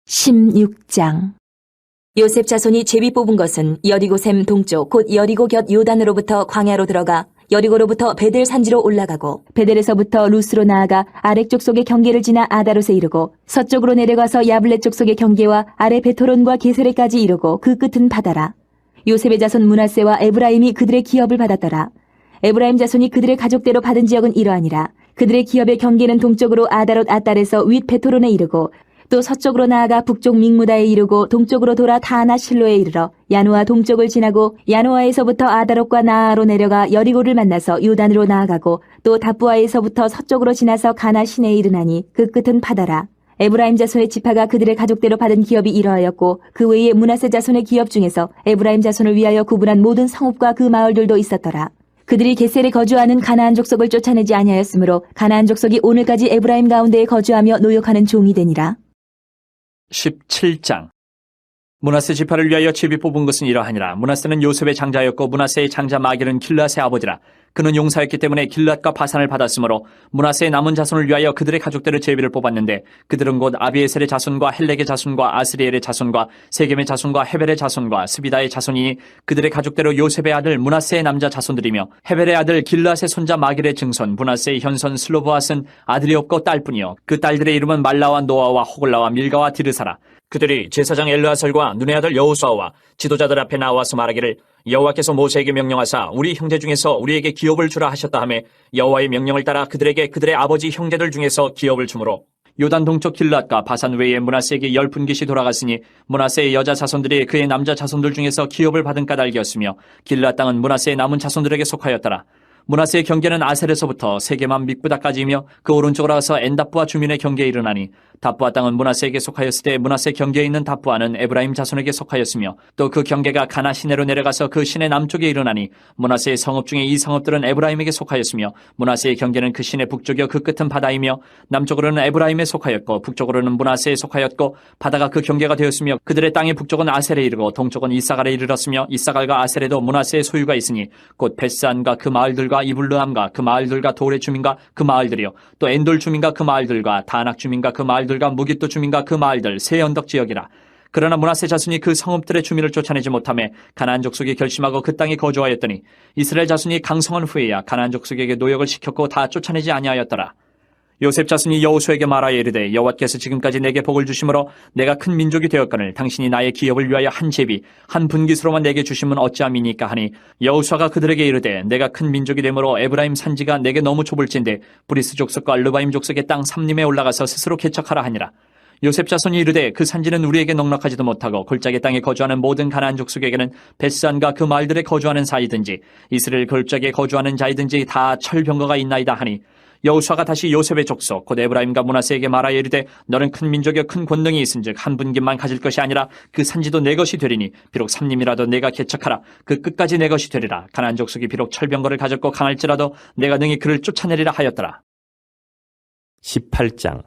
16장. 요셉 자손이 제비 뽑은 것은 여리고샘 동쪽 곧 여리고 곁 요단으로부터 광야로 들어가 여리고로부터 베델 산지로 올라가고 베델에서부터 루스로 나아가 아렉 족속의 경계를 지나 아다롯에 이르고 서쪽으로 내려가서 야블렛 족속의 경계와 아래 베토론과 게세레까지 이르고 그 끝은 바다라. 요셉의 자손 므낫세와 에브라임이 그들의 기업을 받았더라. 에브라임 자손이 그들의 가족대로 받은 지역은 이러하니라. 그들의 기업의 경계는 동쪽으로 아다롯 아딸에서 윗 베토론에 이르고 또 서쪽으로 나아가 북쪽 믹무다에 이르고 동쪽으로 돌아 다나 실로에 이르러 야누아 동쪽을 지나고 야누아에서부터 아다롯과 나아로 내려가 여리고를 만나서 요단으로 나아가고 또 다부아에서부터 서쪽으로 지나서 가나 시내에 이르나니 그 끝은 바다라. 에브라임 자손의 지파가 그들의 가족대로 받은 기업이 이러하였고 그 외에 므낫세 자손의 기업 중에서 에브라임 자손을 위하여 구분한 모든 성읍과 그 마을들도 있었더라. 그들이 게셀에 거주하는 가나안 족속을 쫓아내지 아니하였으므로 가나안 족속이 오늘까지 에브라임 가운데에 거주하며 노역하는 종이 되니라. 17장. 므낫세 지파를 위하여 제비 뽑은 것은 이러하니라. 므낫세는 요셉의 장자였고 므낫세의 장자 마길은 길앗의 아버지라. 그는 용사였기 때문에 길앗과 바산을 받았으므로 므낫세의 남은 자손을 위하여 그들의 가족들을 제비를 뽑았는데 그들은 곧 아비에셀의 자손과 헬렉의 자손과 아스리엘의 자손과 세겜의 자손과 헤벨의 자손과 스비다의 자손이니 그들의 가족대로 요셉의 아들 므낫세의 남자 자손들이며 헤벨의 아들 길앗의 손자 마길의 증손 므낫세의 현손 슬로보앗은 아들이 없고 딸뿐이요 그 딸들의 이름은 말라와 노아와 호글라와 밀가와 디르사라. 그들이 제사장 엘르아설과 눈의 아들 여호수아와 지도자들 앞에 나와서 말하기를 여호와께서 모세에게 명령하사 우리 형제 중에서 우리에게 기업을 주라 하셨다 하매 여호와의 명령을 따라 그들에게 그들의 아버지 형제들 중에서 기업을 주므로 요단 동쪽 길앗과 바산 외에 므낫세에게 10분깃이 돌아갔으니 므낫세의 여자 자손들이 그의 남자 자손들 중에서 기업을 받은 까닭이었으며 길앗 땅은 므낫세의 남은 자손들에게 속하였더라. 므낫세의 경계는 아셀에서부터 세게만 믹부다까지이며 그 오른쪽으로 가서 엔답부아 주민의 경계에 이르나니 답부아 땅은 므낫세에게 속하였을 때 므낫세 경계에 있는 답부아는 에브라임 자손에게 속하였으며 또 그 경계가 가나 시내로 내려가서 그 시내 남쪽에 이르나니 므낫세의 성읍 중에 이 성읍들은 에브라임에게 속하였으며 므낫세의 경계는 그 시내 북쪽이요 그 끝은 바다이며 남쪽으로는 에브라임에 속하였고 북쪽으로는 므낫세에 속하였고 바다가 그 경계가 되었으며 그들의 땅의 북쪽은 아셀에 이르고 동쪽은 이사갈에 이르렀으며 이사갈과 아셀에도 므낫세의 소유가 있으니 곧 벳산과 그 마을들과 이블르함과 그 마을들과 도레 주민과 그 마을들이요 또 엔돌 주민과 그 마을들과 다낙 주민과 그 마을들과 무깃도 주민과 그 마을들 세 언덕 지역이라. 그러나 므낫세 자손이 그 성읍들의 주민을 쫓아내지 못하며 가나안 족속이 결심하고 그 땅에 거주하였더니 이스라엘 자손이 강성한 후에야 가나안 족속에게 노역을 시켰고 다 쫓아내지 아니하였더라. 요셉 자손이 여호수아에게 말하여 이르되 여호와께서 지금까지 내게 복을 주심으로 내가 큰 민족이 되었거늘 당신이 나의 기업을 위하여 한 제비 한 분깃으로만 내게 주심은 어찌함이니까 하니 여호수아가 그들에게 이르되 내가 큰 민족이 되므로 에브라임 산지가 내게 너무 좁을진데 브리스 족속과 르바임 족속의 땅 삼림에 올라가서 스스로 개척하라 하니라. 요셉 자손이 이르되 그 산지는 우리에게 넉넉하지도 못하고 골짜기 땅에 거주하는 모든 가나안 족속에게는 벳산과 그 마을들에 거주하는 자이든지 이스라엘 골짜기에 거주하는 자이든지 다 철병거가 있나이다 하니 여호수아가 다시 요셉의 족속 곧 에브라임과 므낫세에게 말하여 이르되 너는 큰 민족이여 큰 권능이 있은즉 한 분깃만 가질 것이 아니라 그 산지도 내 것이 되리니 비록 삼림이라도 내가 개척하라 그 끝까지 내 것이 되리라. 가나안 족속이 비록 철병거를 가졌고 강할지라도 내가 능히 그를 쫓아내리라 하였더라. 18장.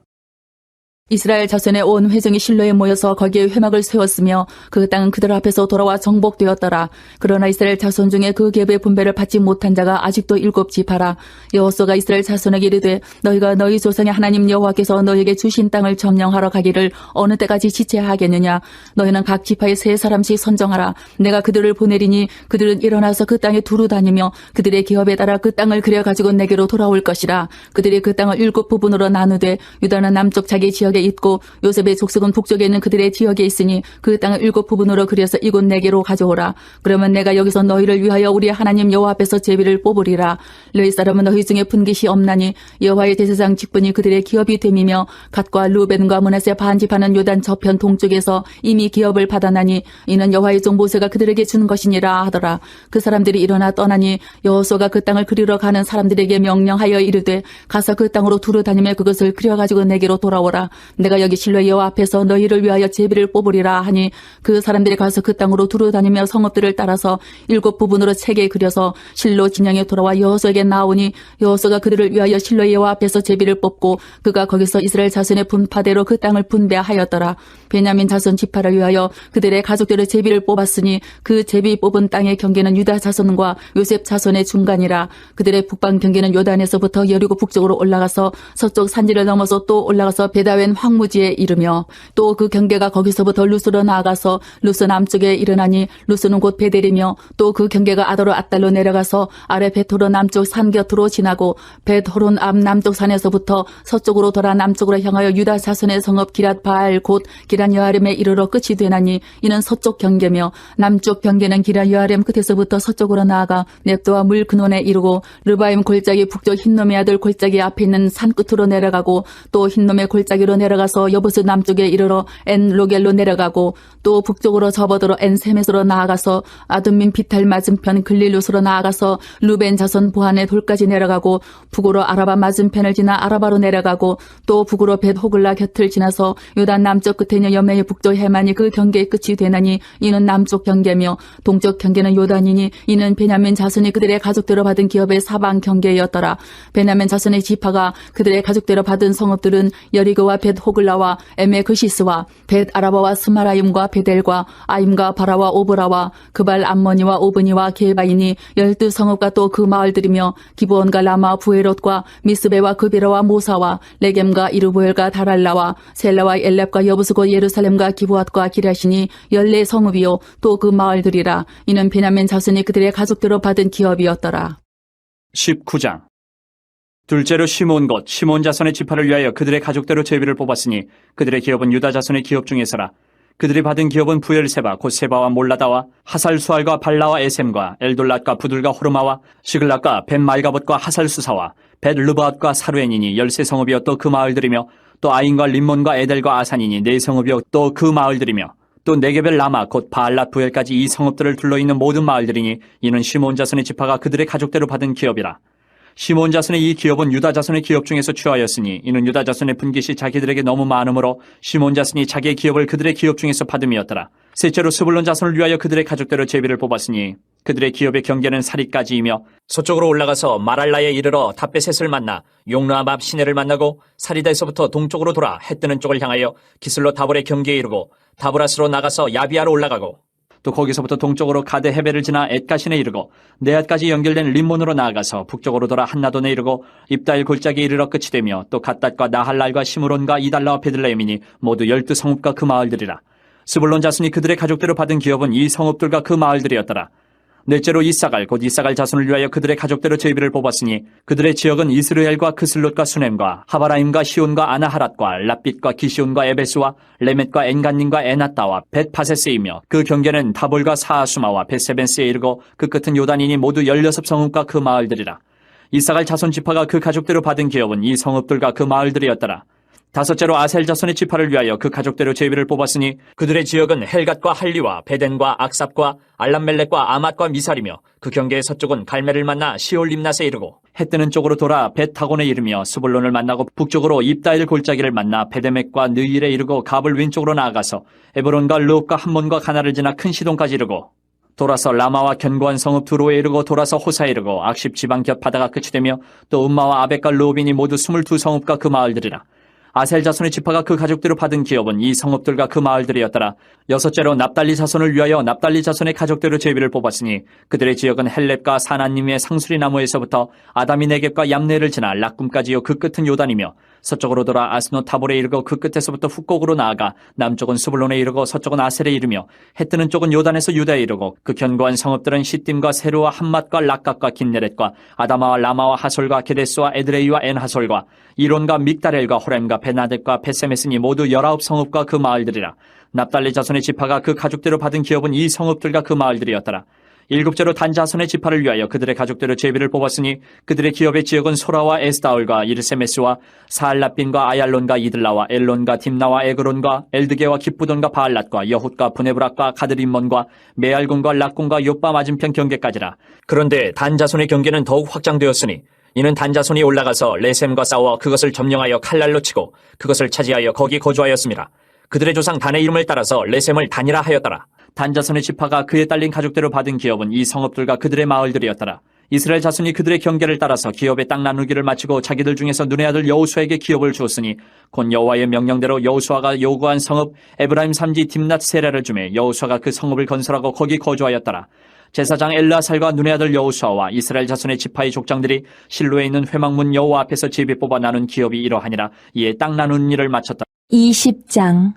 이스라엘 자손의 온 회중이 실로에 모여서 거기에 회막을 세웠으며 그 땅은 그들 앞에서 돌아와 정복되었더라. 그러나 이스라엘 자손 중에 그 계보의 분배를 받지 못한 자가 아직도 7지파라. 여호수아가 이스라엘 자손에게 이르되 너희가 너희 조상의 하나님 여호와께서 너희에게 주신 땅을 점령하러 가기를 어느 때까지 지체하겠느냐. 너희는 각 지파에 3사람씩 선정하라. 내가 그들을 보내리니 그들은 일어나서 그 땅에 두루 다니며 그들의 기업에 따라 그 땅을 그려가지고 내게로 돌아올 것이라. 그들이 그 땅을 7부분으로 나누되 유다는 남쪽 자기 지역에 있고 요셉의 족속은 북쪽에 있는 그들의 지역에 있으니 그 땅을 7부분으로 그려서 이곳 내게로 가져오라. 그러면 내가 여기서 너희를 위하여 우리 하나님 여호와 앞에서 제비를 뽑으리라. 레위 사람은 너희 중에 분깃이 없나니 여호와의 제사장 직분이 그들의 기업이 됨이며 갓과 루벤과 므낫세 반지파는 요단 저편 동쪽에서 이미 기업을 받아나니 이는 여호와의 종 모세가 그들에게 준 것이니라 하더라. 그 사람들이 일어나 떠나니 여호수아가 그 땅을 그리러 가는 사람들에게 명령하여 이르되 가서 그 땅으로 두루 다니며 그것을 그려가지고 내게로 돌아오라. 내가 여기 실로 여호와 앞에서 너희를 위하여 제비를 뽑으리라 하니 그 사람들이 가서 그 땅으로 두루 다니며 성읍들을 따라서 7부분으로 세게 그려서 실로 진영에 돌아와 여호수아에게 나오니 여호수아가 그들을 위하여 실로 여호와 앞에서 제비를 뽑고 그가 거기서 이스라엘 자손의 분파대로 그 땅을 분배하였더라. 베냐민 자손 지파를 위하여 그들의 가족들의 제비를 뽑았으니 그 제비 뽑은 땅의 경계는 유다 자손과 요셉 자손의 중간이라. 그들의 북방 경계는 요단에서부터 여리고 북쪽으로 올라가서 서쪽 산지를 넘어서 또 올라가서 베다웬 황무지에 이르며 또 그 경계가 거기서부터 루스로 나아가서 루스 남쪽에 이르나니 루스는 곧 베델이며 또 그 경계가 아도로 앗달로 내려가서 아래 베토로 남쪽 산 곁으로 지나고 벳호론 앞 남쪽 산에서부터 서쪽으로 돌아 남쪽으로 향하여 유다 자손의 성읍 기랏 바알 곧 기란 여아렘에 이르러 끝이 되나니 이는 서쪽 경계며 남쪽 경계는 기란 여아렘 끝에서부터 서쪽으로 나아가 넵도와 물 근원에 이르고 르바임 골짜기 북쪽 흰놈의 아들 골짜기 앞에 있는 산 끝으로 내려가고 또 흰놈의 골짜기로 내려가서 여부스 남쪽에 이르러 엔 로겔로 내려가고 또 북쪽으로 접어들어 엔 세메스로 나아가서 아둠민 비탈 맞은편 글릴루스로 나아가서 루벤 자손 보한의 돌까지 내려가고 북으로 아라바 맞은편을 지나 아라바로 내려가고 또 북으로 벳 호글라 곁을 지나서 요단 남쪽 끝에 있는 여매의 북쪽 해만이 그 경계의 끝이 되나니 이는 남쪽 경계며 동쪽 경계는 요단이니 이는 베냐민 자손이 그들의 가족대로 받은 기업의 사방 경계였더라. 베냐민 자손의 지파가 그들의 가족대로 받은 성읍들은 여리고와 벳 호글라와 에메그시스와 벳 아라바와 스마라임과 베델과 아임과 바라와 오브라와 그발 암머니와 오브니와 게바이니 12성읍과 또 그 마을들이며 기브온과 라마 부에롯과 미스베와 그비라와 모사와 레겜과 이르보엘과 다랄라와 셀라와 엘렙과 여부스고 예루살렘과 기브앗과 기라시니 14성읍이요 또 그 마을들이라. 이는 베냐민 자손이 그들의 가족대로 받은 기업이었더라. 19장. 둘째로 시몬 곧 시몬 자손의 지파를 위하여 그들의 가족대로 제비를 뽑았으니 그들의 기업은 유다 자손의 기업 중에서라. 그들이 받은 기업은 부엘세바 곧 세바와 몰라다와 하살수알과 발라와 에셈과 엘돌랏과 부들과 호르마와 시글락과 벤말가봇과 하살수사와 벳르바앗과 사루엔이니 13성읍이요 또 그 마을들이며 또 아인과 림몬과 에델과 아산이니 4성읍이요 또 그 마을들이며 또 네게벨 라마 곧 바알랏 부엘까지 이 성읍들을 둘러있는 모든 마을들이니 이는 시몬 자손의 지파가 그들의 가족대로 받은 기업이라. 시몬 자손의 이 기업은 유다 자손의 기업 중에서 취하였으니 이는 유다 자손의 분깃이 자기들에게 너무 많으므로 시몬 자손이 자기의 기업을 그들의 기업 중에서 받음이었더라. 셋째로 스불론 자손을 위하여 그들의 가족대로 제비를 뽑았으니 그들의 기업의 경계는 사리까지이며 서쪽으로 올라가서 마랄라에 이르러 다베셋을 만나 용르암 앞 시내를 만나고 사리다에서부터 동쪽으로 돌아 해 뜨는 쪽을 향하여 기슬로 다볼의 경계에 이르고 다브라스로 나가서 야비아로 올라가고 또 거기서부터 동쪽으로 가데 헤벨을 지나 엣가신에 이르고 네앗까지 연결된 림몬으로 나아가서 북쪽으로 돌아 한나돈에 이르고 입다일 골짜기에 이르러 끝이 되며 또 갓닷과 나할랄과 시므론과 이달라와 베들레헴이니 모두 12성읍과 그 마을들이라. 스불론 자손이 그들의 가족대로 받은 기업은 이 성읍들과 그 마을들이었더라. 넷째로 이사갈 곧 이사갈 자손을 위하여 그들의 가족대로 제비를 뽑았으니 그들의 지역은 이스르엘과 그슬롯과 수넴과 하바라임과 시온과 아나하랏과 랍빛과 기시온과 에베스와 레멧과 엔간님과 에나따와 벳파세스이며 그 경계는 다볼과 사하수마와 벳세벤스에 이르고 그 끝은 요단이니 모두 16성읍과 그 마을들이라. 이사갈 자손 지파가 그 가족대로 받은 기업은 이 성읍들과 그 마을들이었더라. 다섯째로 아셀 자손의 지파를 위하여 그 가족대로 제비를 뽑았으니 그들의 지역은 헬갓과 할리와 베덴과 악삽과 알람멜렉과 아맛과 미살이며 그 경계의 서쪽은 갈멜을 만나 시올림낫에 이르고 해 뜨는 쪽으로 돌아 벳타곤에 이르며 스불론을 만나고 북쪽으로 입다일 골짜기를 만나 베데맥과 느일에 이르고 갑을 왼쪽으로 나아가서 에브론과 르옵과 함몬과 가나를 지나 큰 시돈까지 이르고 돌아서 라마와 견고한 성읍 두로에 이르고 돌아서 호사에 이르고 악십 지방 곁 바다가 끝이 되며 또 음마와 아벡과 르오빈이 모두 22성읍과 그 마을들이라. 아셀 자손의 지파가 그 가족들을 받은 기업은 이 성읍들과 그 마을들이었더라. 여섯째로 납달리 자손을 위하여 납달리 자손의 가족들의 제비를 뽑았으니 그들의 지역은 헬렙과 사나님의 상수리 나무에서부터 아다미 네겝과 얌네를 지나 락꿈까지요 그 끝은 요단이며 서쪽으로 돌아 아스노 타볼에 이르고 그 끝에서부터 훅곡으로 나아가 남쪽은 스불론에 이르고 서쪽은 아셀에 이르며 해 뜨는 쪽은 요단에서 유다에 이르고 그 견고한 성읍들은 시딤과 세루와 함맛과 락각과 긴네렛과 아다마와 라마와 하솔과 게데스와 에드레이와 엔하솔과 이론과 믹다렐과 호렘과 베나덱과 베세메스니 모두 19성읍과 그 마을들이라. 납달리 자손의 지파가 그 가족대로 받은 기업은 이 성읍들과 그 마을들이었더라. 일곱째로 단 자손의 지파를 위하여 그들의 가족대로 제비를 뽑았으니 그들의 기업의 지역은 소라와 에스다올과 이르세메스와 사알라빈과 아얄론과 이들라와 엘론과 딥나와 에그론과 엘드게와 기쁘돈과 바알랏과 여훗과 부네브락과 가드림몬과 메알군과 락군과 요빠 맞은편 경계까지라. 그런데 단 자손의 경계는 더욱 확장되었으니 이는 단 자손이 올라가서 레셈과 싸워 그것을 점령하여 칼날로 치고 그것을 차지하여 거기 거주하였습니다. 그들의 조상 단의 이름을 따라서 레셈을 단이라 하였더라. 단 자손의 지파가 그에 딸린 가족대로 받은 기업은 이 성읍들과 그들의 마을들이었더라. 이스라엘 자손이 그들의 경계를 따라서 기업의 땅 나누기를 마치고 자기들 중에서 눈의 아들 여호수아에게 기업을 주었으니 곧 여호와의 명령대로 여호수아가 요구한 성읍 에브라임 삼지 딥낫 세라를 주매 여호수아가 그 성읍을 건설하고 거기 거주하였더라. 제사장 엘르아살과 눈의 아들 여호수아와 이스라엘 자손의 지파의 족장들이 실로에 있는 회막문 여호와 앞에서 제비 뽑아 나눈 기업이 이러하니라. 이에 땅 나누는 일을 마쳤다. 20장.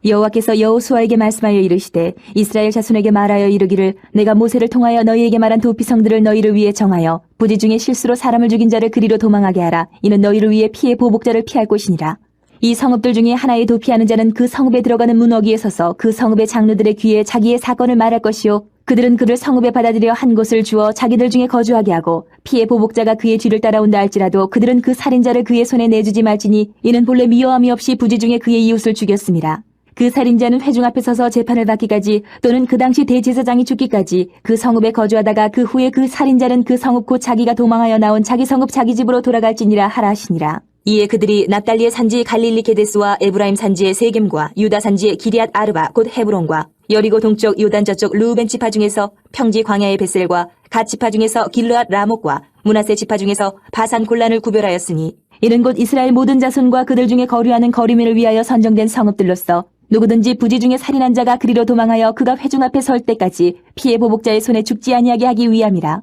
여호와께서 여호수아에게 말씀하여 이르시되 이스라엘 자손에게 말하여 이르기를 내가 모세를 통하여 너희에게 말한 도피성들을 너희를 위해 정하여 부지 중에 실수로 사람을 죽인 자를 그리로 도망하게 하라. 이는 너희를 위해 피해 보복자를 피할 곳이니라. 이 성읍들 중에 하나에 도피하는 자는 그 성읍에 들어가는 문 어귀에 서서 그 성읍의 장로들의 귀에 자기의 사건을 말할 것이요 그들은 그를 성읍에 받아들여 한 곳을 주어 자기들 중에 거주하게 하고 피해 보복자가 그의 뒤를 따라온다 할지라도 그들은 그 살인자를 그의 손에 내주지 말지니 이는 본래 미워함이 없이 부지 중에 그의 이웃을 죽였습니다. 그 살인자는 회중 앞에 서서 재판을 받기까지 또는 그 당시 대제사장이 죽기까지 그 성읍에 거주하다가 그 후에 그 살인자는 그 성읍 곧 자기가 도망하여 나온 자기 성읍 자기 집으로 돌아갈지니라 하라 하시니라. 이에 그들이 납달리의 산지 갈릴리 게데스와 에브라임 산지의 세겜과 유다 산지의 기리앗 아르바 곧 헤브론과 여리고 동쪽 요단 저쪽 르우벤 지파 중에서 평지 광야의 베셀과 갓 지파 중에서 길르앗 라목과 므낫세 지파 중에서 바산 골란을 구별하였으니 이는 곧 이스라엘 모든 자손과 그들 중에 거류하는 거류민을 위하여 선정된 성읍들로서 누구든지 부지 중에 살인한 자가 그리로 도망하여 그가 회중 앞에 설 때까지 피해 보복자의 손에 죽지 아니하게 하기 위함이라.